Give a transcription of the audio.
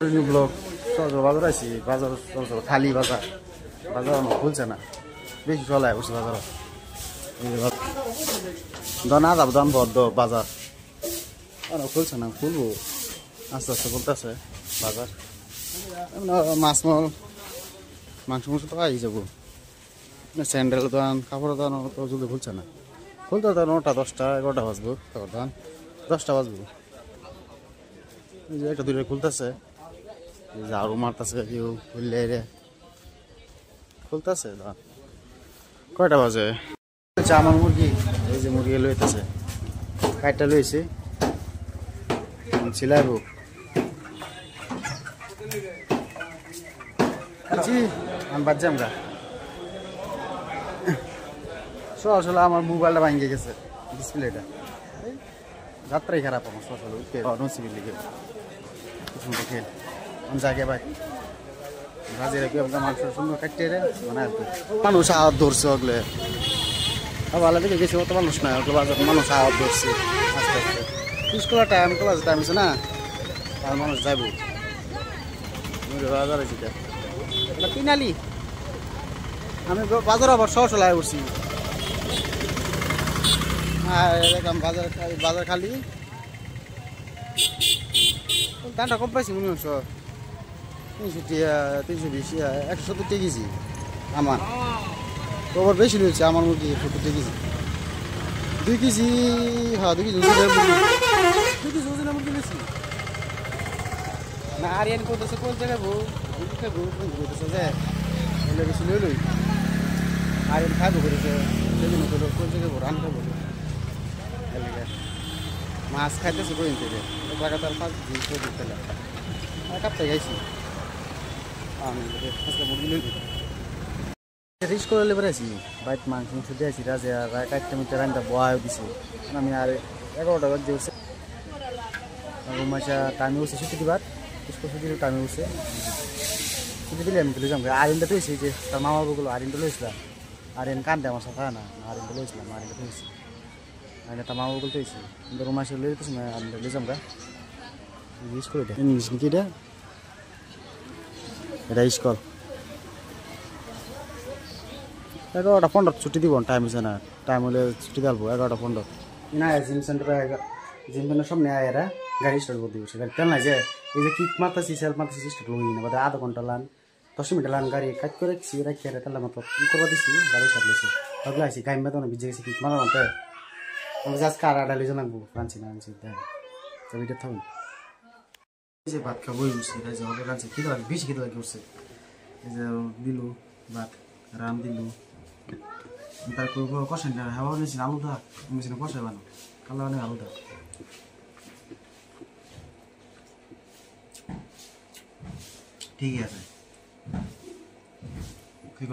new block সজল বাজার আছি বাজার সজল খালি বাজার বাজার খুলছে না বেশি চলায় বসে বাজার না যাবো দাম বদ্ধ বাজার খুলছে না খুলবো আস্তে আস্তে খুলতেছে বাজার মাছ মাংস মাংস তো আই যাবো স্যান্ডেল দোকান কাপড়ের দোকান তো জলদি খুলছে না খুলতে তো 9টা 10টা 11টা বাজবো কাপড় দোকান 10টা বাজবো এই যে একটা দুইটা খুলতেছে ঝাড়ু মারতেছে কেউ খুললে রে খুলতেছে কয়টা বাজে আমার মুরগি এই যে মুরগি লইতেছে কাইটটা লইছি ছিলাইব আমি বাদ যাম গা আসলে আমার মোবাইলটা ভাঙে গেছে ডিসপ্লেটা যাত্রাই খারাপ আমার আসলে নসিবি লিখে দেখে আমি জাগে ভাই ভাজি রেখে মাংস সুন্দর কাটতে রে মানুষ আওয়াজ ধরছে ওগুলো ভালো দিকে গেছে অত মানুষ নাই ওগুলো বাজার মানুষ আওয়াজ ধরছে আস্তে আস্তে স্কুলের টাইম ক্লাস টাইম আছে না আর মানুষ যাইব বাজার আছে এটা পিনালি আমি বাজার আবার সলাই উঠছি দেখলাম বাজার খালি দামটা কম পাইছি মনে হচ্ছে 320 170 টাকা কেজি আমার খবর বেশি নিয়েছে আমার মুরগি 70 টাকা কেজি 2 কেজি হ্যাঁ 2 কেজি ওজনের মুরগি নিয়েছি না আরিয়ান করতেছে কোন জায়গায় বলতেছে যে এলে বেশি লই আরিয়ান খাবো করেছে সেদিন কোন জায়গায় রান খাবো মাছ খাইতেছে কই থেকে জায়গা তার পাঁচ দিন দিতে কাপতে গাইছি মুরগি লই রিস্ক করে লেবার আছি বাইক মাংস শুধু আছি রাজে আর 1 মিটার রান্না বয়া দিছে আমি আর 11টা বাজে উঠছে মাসা টাইমে উঠছে ছুটি দিবার ছুটি টাইমে উঠছে ছুটি দিলে আমি তুলে যাম আরিনটা তৈছি যে তার মামা বাবুগুলো আরিনটা লইছিলাম আরিন কান্দে আমার সাথে না আরিনটা লইছিলাম আরিনটা তৈছি আরিনটা তার মামা বাবুগুলো তৈছি কিন্তু মাসে লই দিতেছি না আরিনটা লই যাম গা ইউজ করে দেয় ইংলিশ কি এটা স্কল 11টা 15 ছুটি দিব টাইম হয়েছে না টাইম হলে ছুটি দিলবো 11টা 15 না জিম সেন্টারে জিম সেন্টার সামনে আয়েরা গাড়ি স্টার্ট করে দিব গাড়ি তেল নাই যে এই যে কিক মারতেছি সেলফ মারতেছি স্টার্ট লই না বাদে আধা ঘন্টা লান 10 মিনিট লান গাড়ি কাজ করে ছি রাখি আর তেল মতো কি করবা দিছি গাড়ি স্টার্ট লইছে তাহলে আইছি গাইম মতো না ভিজে গেছি কিক মারা মতে আমি জাস্ট কার আডা লইছ নাকবো ফ্রান্সি না আনছি তাই তো ভিডিও থাকুন এই যে ভাত খাবো বুঝছি তাই যে হবে রাঁচি কি লাগে বেশি খেতে লাগে উঠছে এই যে দিলু ভাত রাম দিলু তারপর কষাই না হাওয়া নিয়েছি আলু দা মেশিন কষাই বানো কালো অনেক আলু দা ঠিক আছে কি